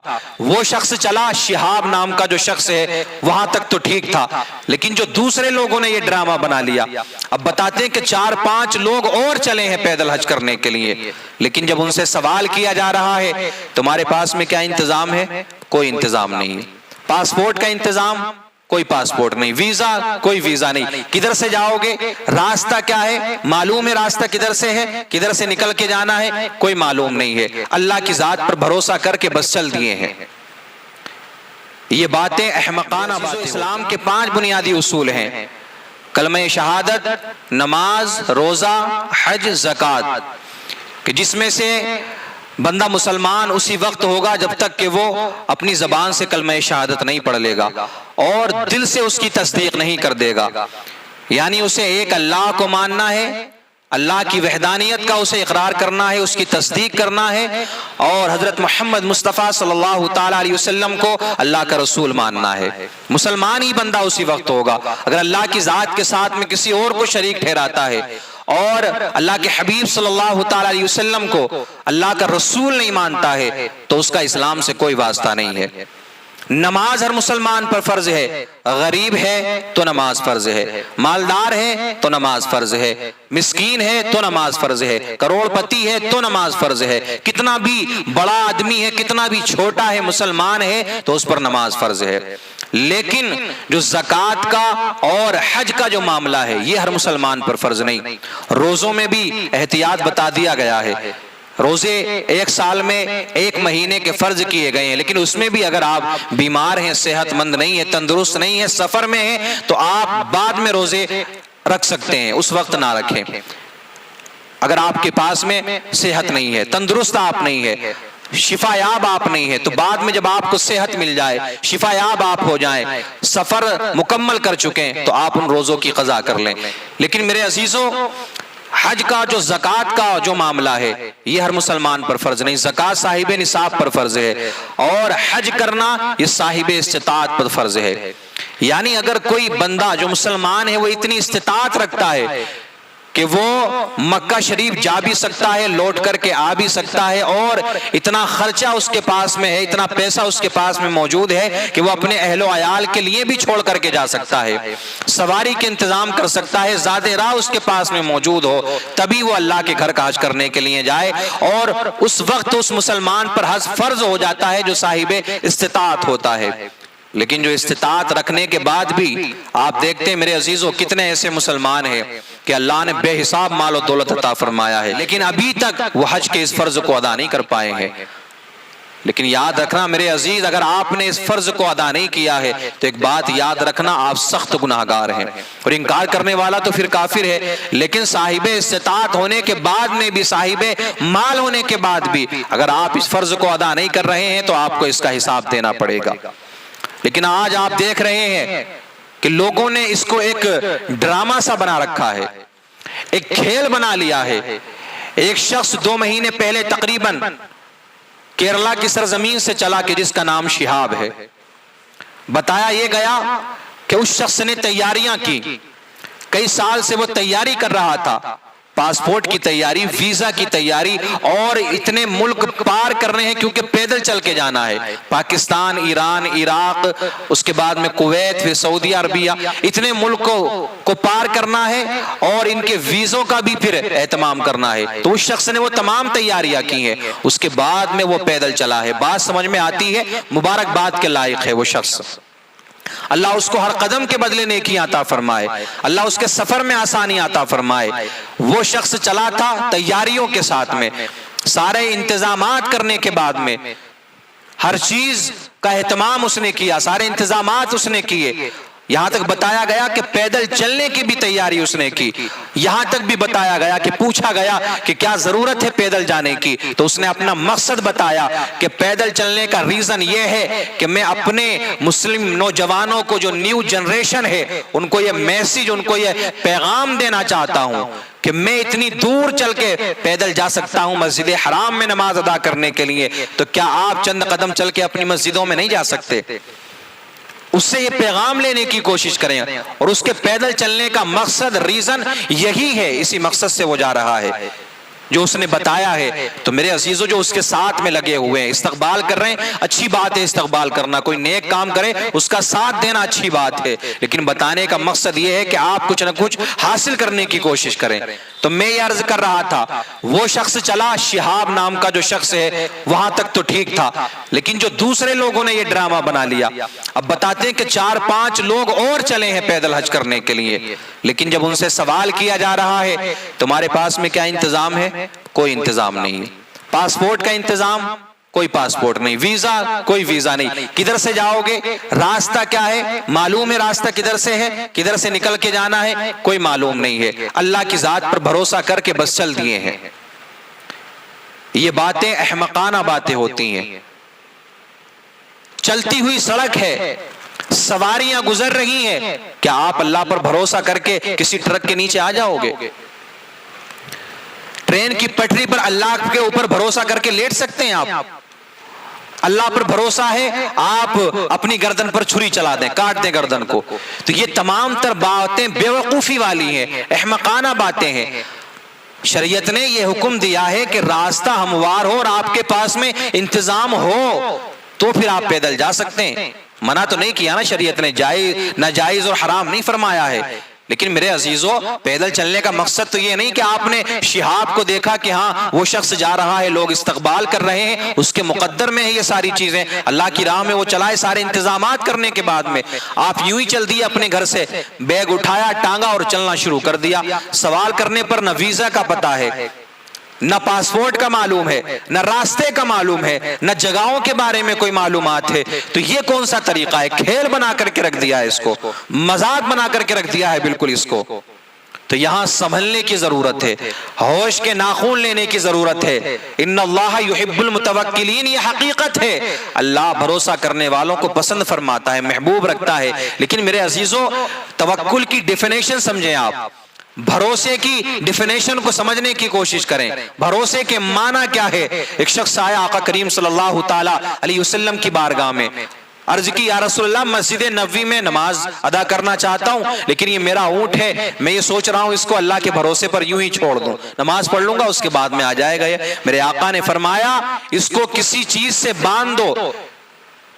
وہ شخص چلا، شہاب نام کا جو شخص ہے، وہاں تک تو ٹھیک تھا، لیکن جو دوسرے لوگوں نے یہ ڈرامہ بنا لیا، اب بتاتے ہیں کہ 4-5 لوگ اور چلے ہیں پیدل حج کرنے کے لیے، لیکن جب ان سے سوال کیا جا رہا ہے تمہارے پاس میں کیا انتظام ہے؟ کوئی انتظام نہیں ہے۔ پاسپورٹ کا انتظام؟ کوئی پاسپورٹ نہیں۔ ویزا؟ کوئی ویزا نہیں۔ کدھر سے جاؤ گے؟ راستہ کیا ہے؟ معلوم ہے راستہ کدھر سے ہے؟ کدھر سے نکل کے جانا ہے؟ کوئی معلوم نہیں ہے۔ اللہ کی ذات پر بھروسہ کر کے بس چل دیے ہیں۔ یہ باتیں احمقانہ باتیں۔ اسلام کے 5 بنیادی اصول ہیں: کلمہ شہادت، نماز، روزہ، حج، زکوٰۃ، کہ جس میں سے بندہ مسلمان اسی وقت ہوگا جب تک کہ وہ اپنی زبان سے کلمہ شہادت نہیں پڑھ لے گا اور دل سے اس کی تصدیق نہیں کر دے گا، یعنی اسے ایک اللہ کو ماننا ہے، اللہ کی وحدانیت کا اسے اقرار کرنا ہے، اس کی تصدیق کرنا ہے، اور حضرت محمد مصطفیٰ صلی اللہ تعالیٰ علیہ وسلم کو اللہ کا رسول ماننا ہے۔ مسلمان ہی بندہ اسی وقت ہوگا۔ اگر اللہ کی ذات کے ساتھ میں کسی اور کو شریک ٹھہراتا ہے اور اللہ کے حبیب صلی اللہ تعالیٰ علیہ وسلم کو اللہ کا رسول نہیں مانتا ہے تو اس کا اسلام سے کوئی واسطہ نہیں ہے۔ نماز ہر مسلمان پر فرض ہے، غریب ہے تو نماز فرض ہے، مالدار ہے تو نماز فرض ہے، مسکین ہے تو نماز فرض ہے، کروڑ پتی ہے تو نماز فرض ہے، کتنا بھی بڑا آدمی ہے، کتنا بھی چھوٹا ہے، مسلمان ہے تو اس پر نماز فرض ہے۔ لیکن جو زکوٰۃ کا اور حج کا جو معاملہ ہے یہ ہر مسلمان پر فرض نہیں۔ روزوں میں بھی احتیاط بتا دیا گیا ہے۔ روزے 1 سال میں 1 مہینے کے فرض کیے گئے ہیں، لیکن اس میں بھی اگر آپ بیمار ہیں، صحت مند نہیں ہیں، تندرست نہیں ہیں، سفر میں ہیں تو آپ بعد میں روزے رکھ سکتے ہیں، اس وقت نہ رکھیں۔ اگر آپ کے پاس میں صحت نہیں ہے، تندرست آپ نہیں ہے، شفا یاب آپ نہیں ہے، تو بعد میں جب آپ کو صحت مل جائے، شفا یاب آپ ہو جائیں، سفر مکمل کر چکیں تو آپ ان روزوں کی قضا کر لیں۔ لیکن میرے عزیزوں، حج کا جو زکوٰۃ کا جو معاملہ ہے یہ ہر مسلمان پر فرض نہیں۔ زکوٰۃ صاحب نصاب پر فرض ہے اور حج کرنا یہ صاحب استطاعت پر فرض ہے۔ یعنی اگر کوئی بندہ جو مسلمان ہے وہ اتنی استطاعت رکھتا ہے کہ وہ مکہ شریف جا بھی سکتا ہے، لوٹ کر کے آ بھی سکتا ہے، اور اتنا خرچہ اس کے پاس میں ہے، اتنا پیسہ اس کے پاس میں موجود ہے کہ وہ اپنے اہل و عیال کے لیے بھی چھوڑ کر کے جا سکتا ہے، سواری کے انتظام کر سکتا ہے، زاد راہ اس کے پاس میں موجود ہو تبھی وہ اللہ کے گھر کا حج کرنے کے لیے جائے، اور اس وقت اس مسلمان پر حج فرض ہو جاتا ہے جو صاحب استطاعت ہوتا ہے۔ لیکن جو استطاعت رکھنے کے بعد بھی آپ دیکھتے ہیں میرے عزیزوں کتنے ایسے مسلمان ہیں کہ اللہ نے بے حساب مال و دولت عطا فرمایا ہے، لیکن ابھی تک وہ حج کے اس فرض کو ادا نہیں کر پائے ہیں۔ لیکن یاد رکھنا میرے عزیز، اگر آپ نے اس فرض کو ادا نہیں کیا ہے تو ایک بات یاد رکھنا، آپ سخت گناہگار ہیں، اور انکار کرنے والا تو پھر کافر ہے۔ لیکن صاحب استطاعت ہونے کے بعد میں بھی، صاحب مال ہونے کے بعد بھی اگر آپ اس فرض کو ادا نہیں کر رہے ہیں تو آپ کو اس کا حساب دینا پڑے گا۔ لیکن آج آپ دیکھ رہے ہیں کہ لوگوں نے اس کو ایک ڈرامہ سا بنا رکھا ہے، ایک کھیل بنا لیا ہے۔ ایک شخص 2 مہینے پہلے تقریباً کیرلا کی سرزمین سے چلا کہ جس کا نام شہاب ہے۔ بتایا یہ گیا کہ اس شخص نے تیاریاں کی، کئی سال سے وہ تیاری کر رہا تھا، پاسپورٹ کی تیاری، ویزا کی تیاری، اور اتنے ملک پار کرنے ہیں کیونکہ پیدل چل کے جانا ہے، پاکستان، ایران، عراق، اس کے بعد میں کویت، پھر سعودی عربیہ، اتنے ملکوں کو پار کرنا ہے اور ان کے ویزوں کا بھی پھر اہتمام کرنا ہے۔ تو اس شخص نے وہ تمام تیاریاں کی ہیں، اس کے بعد میں وہ پیدل چلا ہے۔ بات سمجھ میں آتی ہے، مبارکباد کے لائق ہے وہ شخص۔ اللہ اس کو ہر قدم کے بدلے نیکیاں عطا فرمائے، اللہ اس کے سفر میں آسانی عطا فرمائے۔ وہ شخص چلا تھا تیاریوں کے ساتھ میں، سارے انتظامات کرنے کے بعد میں، ہر چیز کا اہتمام اس نے کیا، سارے انتظامات اس نے کیے، یہاں تک بتایا گیا کہ پیدل چلنے کی بھی تیاری اس نے کی، یہاں تک بھی بتایا گیا کہ پوچھا گیا کہ کیا ضرورت ہے پیدل جانے کی، تو اس نے اپنا مقصد بتایا کہ پیدل چلنے کا ریزن یہ ہے کہ میں اپنے مسلم نوجوانوں کو جو نیو جنریشن ہے ان کو یہ میسیج، ان کو یہ پیغام دینا چاہتا ہوں کہ میں اتنی دور چل کے پیدل جا سکتا ہوں مسجد حرام میں نماز ادا کرنے کے لیے، تو کیا آپ چند قدم چل کے اپنی مسجدوں میں نہیں جا سکتے؟ اس سے یہ پیغام لینے کی کوشش کریں، اور اس کے پیدل چلنے کا مقصد، ریزن یہی ہے، اسی مقصد سے وہ جا رہا ہے۔ جو اس نے بتایا ہے، تو میرے عزیزو جو اس کے ساتھ میں لگے ہوئے ہیں، استقبال کر رہے ہیں، اچھی بات ہے استقبال کرنا، کوئی نیک کام کرے اس کا ساتھ دینا اچھی بات ہے، لیکن بتانے کا مقصد یہ ہے کہ آپ کچھ نہ کچھ حاصل کرنے کی کوشش کریں۔ تو میں یہ عرض کر رہا تھا، وہ شخص چلا، شہاب نام کا جو شخص ہے، وہاں تک تو ٹھیک تھا، لیکن جو دوسرے لوگوں نے یہ ڈرامہ بنا لیا۔ اب بتاتے ہیں کہ 4-5 لوگ اور چلے ہیں پیدل حج کرنے کے لیے، لیکن جب ان سے سوال کیا جا رہا ہے تمہارے پاس میں کیا انتظام ہے؟ کوئی انتظام نہیں۔ پاسپورٹ کا انتظام؟ کوئی پاسپورٹ نہیں۔ ویزا؟ کوئی ویزا نہیں۔ کدھر سے جاؤ گے؟ راستہ کیا ہے؟ معلوم ہے راستہ کدھر سے ہے؟ کدھر سے نکل کے جانا ہے؟ کوئی معلوم نہیں ہے۔ اللہ کی ذات پر بھروسہ کر کے بس چل دیے ہیں۔ یہ باتیں احمقانہ باتیں ہوتی ہیں۔ چلتی ہوئی سڑک ہے، سواریاں گزر رہی ہیں، کیا آپ اللہ پر بھروسہ کر کے کسی ٹرک کے نیچے آ جاؤ گے؟ ٹرین کی پٹری پر اللہ کے اوپر بھروسہ کر کے لیٹ سکتے ہیں آپ؟ اللہ پر بھروسہ ہے، آپ اپنی گردن پر چھری چلا دیں، کاٹ دیں گردن کو۔ تو یہ تمام تر باتیں بے وقوفی والی ہیں، احمقانہ باتیں ہیں۔ شریعت نے یہ حکم دیا ہے کہ راستہ ہموار ہو اور آپ کے پاس میں انتظام ہو تو پھر آپ پیدل جا سکتے ہیں۔ منع تو نہیں کیا نا شریعت نے، جائز ناجائز اور حرام نہیں فرمایا ہے، لیکن میرے عزیزو پیدل چلنے کا مقصد تو یہ نہیں کہ آپ نے شہاب کو دیکھا کہ ہاں وہ شخص جا رہا ہے، لوگ استقبال کر رہے ہیں، اس کے مقدر میں ہے یہ ساری چیزیں، اللہ کی راہ میں وہ چلائے سارے انتظامات کرنے کے بعد میں آپ یوں ہی چل دیے اپنے گھر سے، بیگ اٹھایا، ٹانگا اور چلنا شروع کر دیا۔ سوال کرنے پر نہ ویزا کا پتہ ہے، نہ پاسپورٹ کا معلوم ہے، نہ راستے کا معلوم ہے، نہ جگہوں کے بارے میں کوئی معلومات ہے، تو یہ کون سا طریقہ ہے؟ کھیل بنا کر کے رکھ دیا ہے اس کو، مذاق بنا کر کے رکھ دیا ہے بالکل اس کو۔ تو یہاں سنبھلنے کی ضرورت ہے، ہوش کے ناخن لینے کی ضرورت ہے۔ ان اللہ یحب المتوکلین، یہ حقیقت ہے، اللہ بھروسہ کرنے والوں کو پسند فرماتا ہے، محبوب رکھتا ہے۔ لیکن میرے عزیزو توکل کی ڈیفینیشن سمجھیں آپ، بھروسے کی ڈیفینیشن کو سمجھنے کی کوشش کریں۔ بھروسے کے معنی کیا ہے؟ ایک شخص آیا آقا کریم صلی اللہ تعالی علیہ وسلم کی بارگاہ میں، عرض کی یا رسول اللہ مسجد نبوی میں نماز ادا کرنا چاہتا ہوں، لیکن یہ میرا اونٹ ہے، میں یہ سوچ رہا ہوں اس کو اللہ کے بھروسے پر یوں ہی چھوڑ دوں، نماز پڑھ لوں گا اس کے بعد میں آ جائے گا یہ۔ میرے آقا نے فرمایا اس کو کسی چیز سے باندھ دو،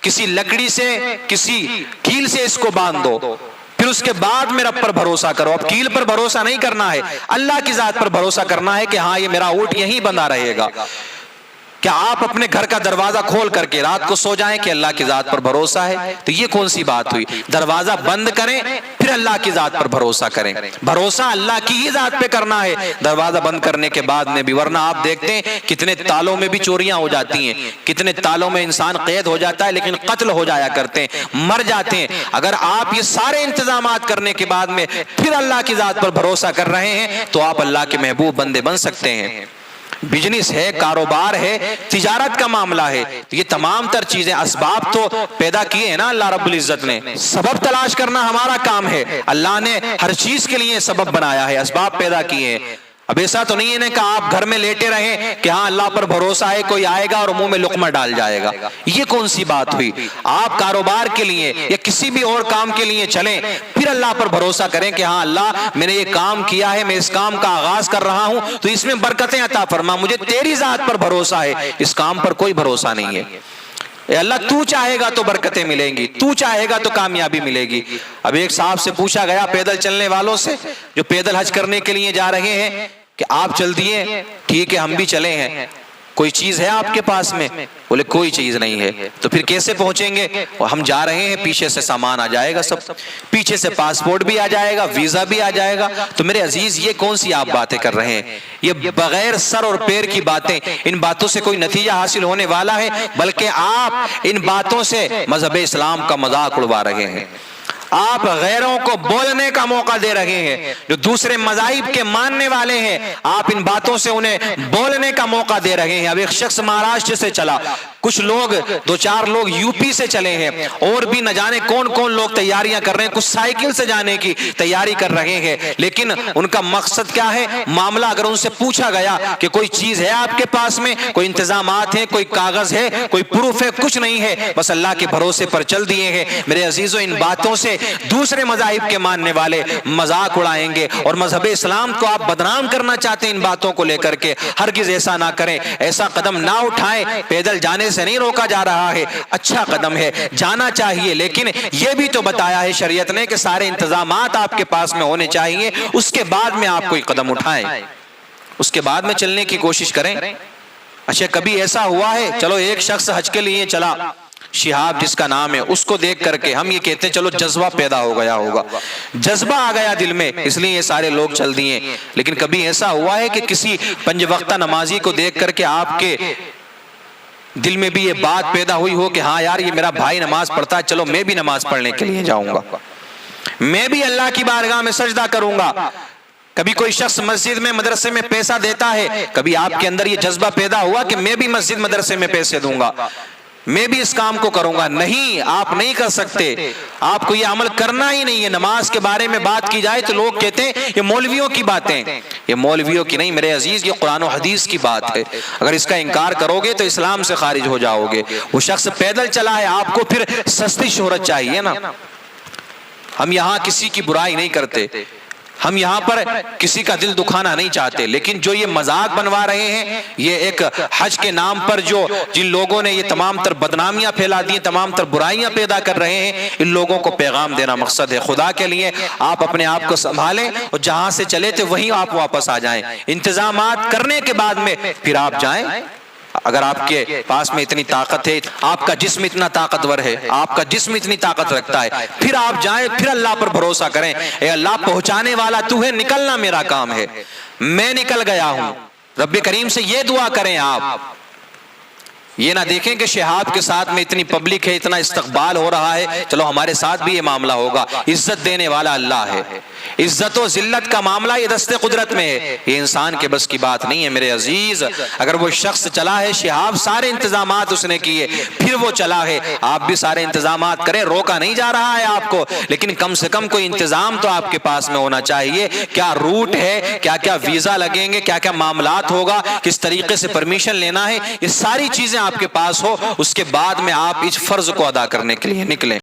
کسی لکڑی سے، کسی کیل سے اس کو باندھ دو، پھر اس کے بعد میرے رب پر بھروسہ کرو۔ اب کیل پر بھروسہ نہیں کرنا ہے، اللہ کی ذات پر بھروسہ کرنا ہے کہ ہاں یہ میرا اونٹ یہیں بندھا رہے گا۔ کیا آپ اپنے گھر کا دروازہ کھول کر کے رات کو سو جائیں کہ اللہ کی ذات پر بھروسہ ہے؟ تو یہ کون سی بات ہوئی؟ دروازہ بند کریں پھر اللہ کی ذات پر بھروسہ کریں، بھروسہ اللہ کی ہی ذات پہ کرنا ہے دروازہ بند کرنے کے بعد میں بھی، ورنہ آپ دیکھتے ہیں کتنے تالوں میں بھی چوریاں ہو جاتی ہیں، کتنے تالوں میں انسان قید ہو جاتا ہے لیکن قتل ہو جایا کرتے ہیں، مر جاتے ہیں۔ اگر آپ یہ سارے انتظامات کرنے کے بعد میں پھر اللہ کی ذات پر بھروسہ کر رہے ہیں تو آپ اللہ کے محبوب بندے بن سکتے ہیں۔ بزنس ہے، کاروبار ہے، تجارت کا معاملہ ہے، یہ تمام تر چیزیں اسباب تو پیدا کیے ہیں نا اللہ رب العزت نے، سبب تلاش کرنا ہمارا کام ہے، اللہ نے ہر چیز کے لیے سبب بنایا ہے، اسباب پیدا کیے ہیں۔ اب ایسا تو نہیں ہے کہ آپ گھر میں لیٹے رہیں کہ ہاں اللہ پر بھروسہ ہے کوئی آئے گا اور منہ میں لقمہ ڈال جائے گا، یہ کون سی بات ہوئی؟ آپ کاروبار کے لیے یا کسی بھی اور کام کے لیے چلیں، پھر اللہ پر بھروسہ کریں کہ ہاں اللہ میں نے یہ کام کیا ہے، میں اس کام کا آغاز کر رہا ہوں تو اس میں برکتیں عطا فرما، مجھے تیری ذات پر بھروسہ ہے، اس کام پر کوئی بھروسہ نہیں ہے۔ اے اللہ تو چاہے گا تو برکتیں ملیں گی، تو چاہے گا تو کامیابی ملے گی۔ اب ایک صاحب سے پوچھا گیا پیدل چلنے والوں سے جو پیدل حج کرنے کے لیے جا رہے ہیں کہ آپ چل دیے، ٹھیک ہے ہم بھی چلے ہیں، کوئی چیز ہے آپ کے پاس میں؟ بولے کوئی چیز نہیں ہے۔ تو پھر کیسے پہنچیں گے؟ ہم جا رہے ہیں، پیچھے سے سامان آ جائے گا، سب پیچھے سے پاسپورٹ بھی آ جائے گا، ویزا بھی آ جائے گا۔ تو میرے عزیز یہ کون سی آپ باتیں کر رہے ہیں؟ یہ بغیر سر اور پیر کی باتیں، ان باتوں سے کوئی نتیجہ حاصل ہونے والا ہے؟ بلکہ آپ ان باتوں سے مذہب اسلام کا مذاق اڑوا رہے ہیں، آپ غیروں کو بولنے کا موقع دے رہے ہیں، جو دوسرے مذاہب کے ماننے والے ہیں آپ ان باتوں سے انہیں بولنے کا موقع دے رہے ہیں۔ اب ایک شخص مہاراشٹر سے چلا، کچھ لوگ 2-4 لوگ یو پی سے چلے ہیں، اور بھی نہ جانے کون کون لوگ تیاریاں کر رہے ہیں، کچھ سائیکل سے جانے کی تیاری کر رہے ہیں، لیکن ان کا مقصد کیا ہے؟ معاملہ اگر ان سے پوچھا گیا کہ کوئی چیز ہے آپ کے پاس میں، کوئی انتظامات ہیں، کوئی کاغذ ہے، کوئی پروف ہے؟ کچھ نہیں ہے، بس اللہ کے بھروسے پر چل دیے ہیں۔ میرے عزیزو ان باتوں سے دوسرے مذاہب کے ماننے والے مذاق اڑائیں گے اور مذہب اسلام کو آپ بدنام کرنا چاہتے ہیں ان باتوں کو لے کر کے، ہرگز ایسا نہ کریں، ایسا قدم نہ اٹھائیں۔ پیدل جانے سے نہیں روکا جا رہا ہے، اچھا قدم ہے، جانا چاہیے، لیکن یہ بھی تو بتایا ہے شریعت نے کہ سارے انتظامات آپ کے پاس میں ہونے چاہیے، اس کے بعد میں آپ کوئی قدم اٹھائیں، اس کے بعد میں چلنے کی کوشش کریں۔ اچھا کبھی ایسا ہوا ہے، چلو ایک شخص حج کے لیے چلا، شہاب جس کا نام ہے، اس کو دیکھ کر کے ہم یہ کہتے ہیں چلو جذبہ پیدا ہو گیا ہوگا، جذبہ آ گیا دل میں، اس لیے یہ سارے لوگ چل دیے۔ لیکن کبھی ایسا ہوا ہے کہ کسی پنج وقتہ نمازی کو دیکھ کر کے آپ کے دل میں بھی یہ بات پیدا ہوئی ہو کہ ہاں یار یہ میرا بھائی نماز پڑھتا ہے، چلو میں بھی نماز پڑھنے کے لیے جاؤں گا، میں بھی اللہ کی بارگاہ میں سجدہ کروں گا۔ کبھی کوئی شخص مسجد میں مدرسے میں پیسہ دیتا ہے، کبھی آپ کے اندر یہ جذبہ پیدا ہوا کہ میں بھی مسجد مدرسے میں پیسے دوں گا، میں بھی اس کام کو کروں گا؟ نہیں، آپ نہیں کر سکتے، آپ کو یہ عمل کرنا ہی نہیں ہے۔ نماز کے بارے میں بات کی جائے تو لوگ کہتے ہیں یہ مولویوں کی باتیں، یہ مولویوں کی نہیں میرے عزیز، یہ قرآن و حدیث کی بات ہے۔ اگر اس کا انکار کرو گے تو اسلام سے خارج ہو جاؤ گے۔ وہ شخص پیدل چلا ہے، آپ کو پھر سستی شہرت چاہیے نا۔ ہم یہاں کسی کی برائی نہیں کرتے، ہم یہاں پر کسی کا دل دکھانا نہیں چاہتے، لیکن جو یہ مذاق بنوا رہے ہیں، یہ ایک حج کے نام پر جو جن لوگوں نے یہ تمام تر بدنامیاں پھیلا دی، تمام تر برائیاں پیدا کر رہے ہیں، ان لوگوں کو پیغام دینا مقصد ہے۔ خدا کے لیے آپ اپنے آپ کو سنبھالیں اور جہاں سے چلے تھے وہیں آپ واپس آ جائیں۔ انتظامات کرنے کے بعد میں پھر آپ جائیں۔ اگر آپ کے پاس میں اتنی طاقت ہے، آپ کا جسم اتنا طاقتور ہے، آپ کا جسم اتنی طاقت رکھتا ہے، پھر آپ جائیں، پھر اللہ پر بھروسہ کریں، اے اللہ پہنچانے والا تو ہے، نکلنا میرا کام ہے، میں نکل گیا ہوں۔ رب کریم سے یہ دعا کریں آپ، یہ نہ دیکھیں کہ شہاب کے ساتھ میں اتنی پبلک ہے، اتنا استقبال ہو رہا ہے، چلو ہمارے ساتھ بھی یہ معاملہ ہوگا۔ عزت دینے والا اللہ ہے، عزت و ذلت کا معاملہ یہ دست قدرت میں ہے، یہ انسان کے بس کی بات نہیں ہے میرے عزیز۔ اگر وہ شخص چلا ہے، شہاب سارے انتظامات اس نے کیے، پھر وہ چلا ہے، آپ بھی سارے انتظامات کریں، روکا نہیں جا رہا ہے آپ کو، لیکن کم سے کم کوئی انتظام تو آپ کے پاس میں ہونا چاہیے۔ کیا روٹ ہے، کیا کیا ویزا لگیں گے، کیا کیا معاملات ہوگا، کس طریقے سے پرمیشن لینا ہے، یہ ساری چیزیں آپ کے پاس ہو، اس کے بعد میں آپ اس فرض کو ادا کرنے کے لیے نکلیں۔